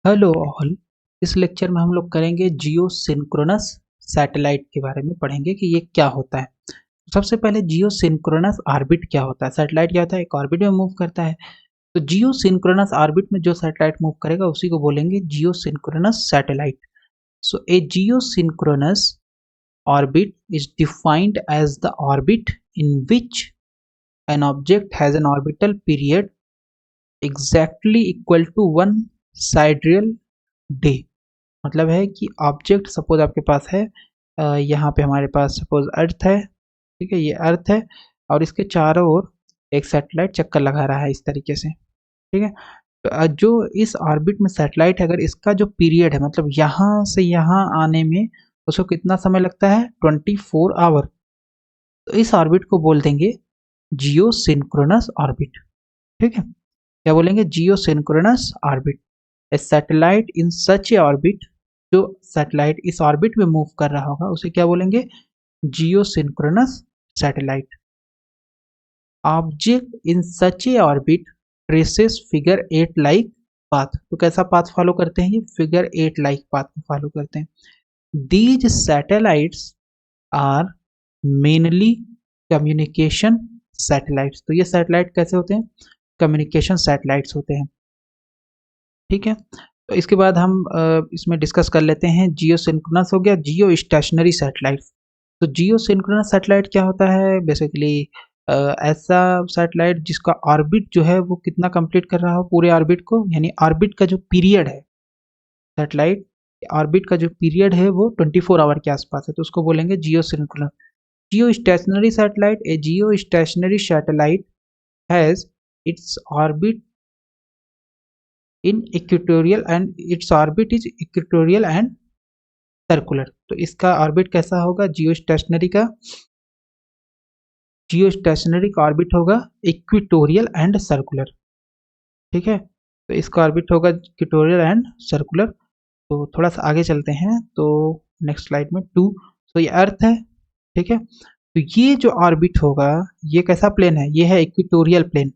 Hello all. इस lecture में हम लोग करेंगे जियो सिंक्रोनस सैटेलाइट के बारे में पढ़ेंगे कि ये क्या होता है। सबसे पहले जियो सिंक्रोनस ऑर्बिट क्या होता है। सैटेलाइट क्या होता है? एक ऑर्बिट में मूव करता है। तो जियो सिंक्रोनस ऑर्बिट में जो सैटेलाइट मूव करेगा उसी को बोलेंगे geosynchronous satellite. So a geosynchronous orbit is defined as the orbit in which an object has an orbital period exactly equal to one sidereal day। मतलब है कि object suppose आपके पास है, यहाँ पे हमारे पास सपोज अर्थ है। ठीक है, ये अर्थ है और इसके चारों ओर एक सैटेलाइट चक्कर लगा रहा है इस तरीके से। ठीक है, तो जो इस ऑर्बिट में सैटेलाइट है, अगर इसका जो पीरियड है मतलब यहाँ से यहाँ आने में उसको कितना समय लगता है? 24 आवर। तो इस ऑर्बिट को बोल देंगे जियो सिंक्रोनस ऑर्बिट। ठीक है, क्या बोलेंगे? Geosynchronous orbit. A satellite in such a orbit, जो सैटेलाइट इस ऑर्बिट में मूव कर रहा होगा उसे क्या बोलेंगे? Geosynchronous satellite. Object in such a orbit traces figure 8 like path. तो कैसा पाथ फॉलो करते हैं? ये फिगर 8 लाइक पाथ को फॉलो करते हैं। These satellites are mainly communication satellites. तो ये सैटेलाइट कैसे होते हैं? कम्युनिकेशन सैटेलाइट्स होते हैं। ठीक है, तो इसके बाद हम इसमें डिस्कस कर लेते हैं। जियो सिंक्रोनस हो गया, जियो स्टेशनरी सैटेलाइट। तो जियो सिंक्रोनस सैटेलाइट क्या होता है? बेसिकली ऐसा सैटेलाइट जिसका ऑर्बिट जो है वो कितना कंप्लीट कर रहा हो पूरे ऑर्बिट को, यानी ऑर्बिट का जो पीरियड है, सैटेलाइट ऑर्बिट का जो पीरियड है वो 24 आवर के आसपास है, तो उसको बोलेंगे geosynchronous. Geostationary satellite, a geostationary satellite has its orbit in equatorial and its orbit is equatorial and circular. तो इसका ऑर्बिट कैसा होगा? जियो स्टेशनरी का ऑर्बिट होगा इक्वेटोरियल एंड सर्कुलर। ठीक है, तो इसका ऑर्बिट होगा इक्वेटोरियल एंड सर्कुलर। तो थोड़ा सा आगे चलते हैं, तो नेक्स्ट स्लाइड में 2। तो ये अर्थ है। ठीक है, तो ये जो ऑर्बिट होगा ये कैसा प्लेन है? ये है इक्वेटोरियल प्लेन।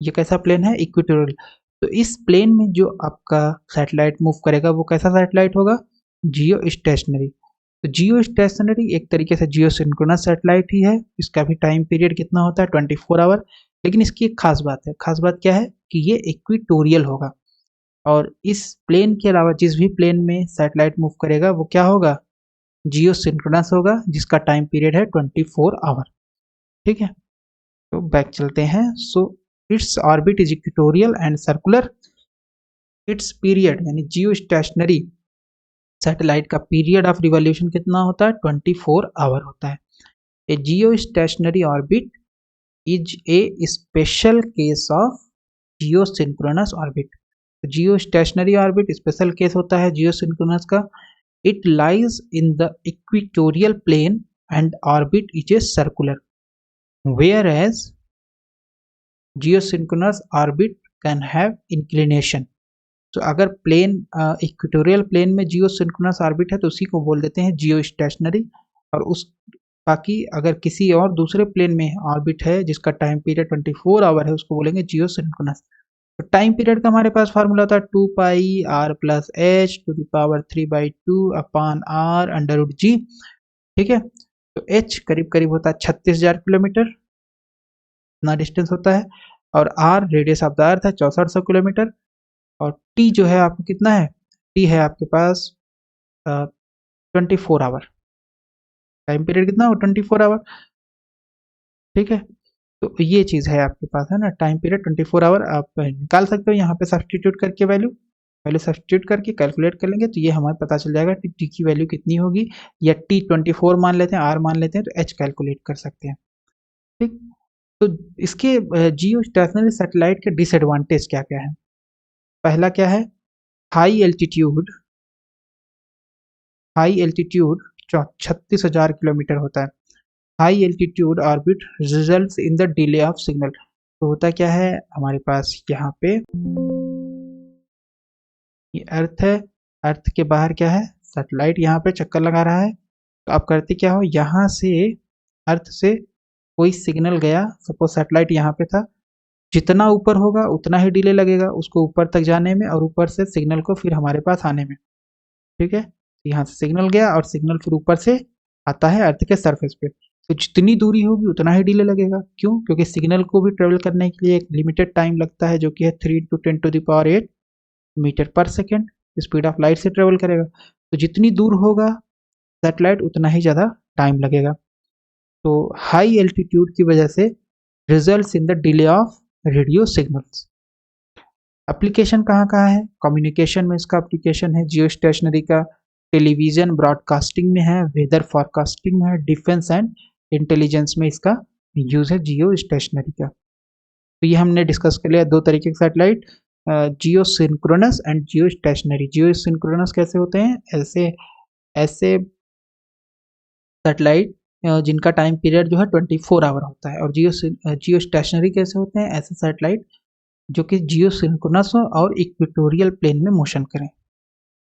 ये कैसा प्लेन है? इक्वेटोरियल। तो इस प्लेन में जो आपका सैटेलाइट मूव करेगा वो कैसा सैटेलाइट होगा? जियो स्टेशनरी। तो जियो स्टेशनरी एक तरीके से जियो सिंक्रोनस सैटेलाइट ही है। इसका भी टाइम पीरियड कितना होता है? 24 आवर। लेकिन इसकी एक खास बात है। खास बात क्या है? कि ये इक्वेटोरियल होगा। और इस प्लेन के अलावा जिस भी प्लेन में सैटेलाइट मूव करेगा वो क्या होगा? जियो सिंक्रोनस होगा, जिसका टाइम पीरियड है 24 आवर। ठीक है, तो बैक चलते हैं। So its orbit is equatorial and circular. Its period यानी जियो स्टेशनरी सैटेलाइट का पीरियड ऑफ रिवॉल्यूशन कितना होता है? 24 आवर होता है। A geostationary orbit is a special case of geosynchronous orbit. Geostationary orbit special case होता है geosynchronous का। It lies in the equatorial plane and orbit is a circular, whereas geosynchronous orbit can have inclination. तो अगर plane equatorial plane में geosynchronous orbit है तो उसी को बोल देते हैं जियो स्टेशनरी। और उस बाकी अगर किसी और दूसरे प्लेन में ऑर्बिट है जिसका टाइम पीरियड 24 आवर है उसको बोलेंगे जियो सिंक्रोनस। तो टाइम पीरियड का हमारे पास फार्मूला होता है 2πr+h⁻³ ठीक है, तो h करीब करीब होता है 36,000 किलोमीटर, इतना डिस्टेंस होता है। और R radius of the earth है 6400 किलोमीटर। और टी जो है आपको कितना है? टी है आपके पास 24 आवर। टाइम पीरियड कितना हो? 24 आवर। ठीक है, तो ये चीज़ है आपके पास, है ना। टाइम पीरियड 24 आवर आप निकाल सकते हो यहाँ पे सब्सटीट्यूट करके। वैल्यू वैल्यू सब्सटीट्यूट करके कैलकुलेट कर लेंगे तो ये हमें पता चल जाएगा कि टी की वैल्यू कितनी होगी। या टी 24 मान लेते हैं, आर मान लेते हैं, तो एच कैलकुलेट कर सकते हैं। ठीक, तो इसके जियो स्टेशनरी सैटेलाइट के डिसएडवांटेज क्या क्या है? पहला क्या है? High altitude. High altitude 36,000 kilometre होता है। High altitude orbit results in the delay of signal. तो होता क्या है हमारे पास यहाँ पे, ये अर्थ है। अर्थ के बाहर क्या है? सैटेलाइट यहाँ पे चक्कर लगा रहा है। तो आप करते क्या हो? यहाँ से अर्थ से कोई सिग्नल गया, सपोज सैटेलाइट यहाँ पे था, जितना ऊपर होगा उतना ही डिले लगेगा उसको ऊपर तक जाने में और ऊपर से सिग्नल को फिर हमारे पास आने में। ठीक है, यहाँ से सिग्नल गया और सिग्नल फिर ऊपर से आता है अर्थ के सरफेस पे, तो जितनी दूरी होगी उतना ही डिले लगेगा। क्यों? क्योंकि सिग्नल को भी ट्रेवल करने के लिए एक लिमिटेड टाइम लगता है जो कि है 3 × 10⁸ मीटर पर सेकेंड स्पीड ऑफ लाइट से ट्रेवल करेगा। तो जितनी दूर होगा सैटेलाइट उतना ही ज़्यादा टाइम लगेगा। तो हाई एल्टीट्यूड की वजह से results in the delay of radio signals. Application कहाँ कहाँ है? कम्युनिकेशन में इसका एप्लीकेशन है, जियो स्टेशनरी का, टेलीविज़न ब्रॉडकास्टिंग में है, वेदर फॉरकास्टिंग में है, डिफेंस एंड इंटेलिजेंस में इसका यूज़ है जियो स्टेशनरी का। तो ये हमने डिस्कस कर लिया दो तरीके के satellite, Jio synchronous and Jio stationery. Jio synchronous कैसे होते हैं? ऐसे ऐसे सैटेलाइट जिनका टाइम पीरियड जो है 24 आवर होता है। और जियो स्टेशनरी कैसे होते हैं? ऐसे सैटेलाइट जो कि जियो सिंक्रोनस हो और इक्वेटोरियल प्लेन में मोशन करें।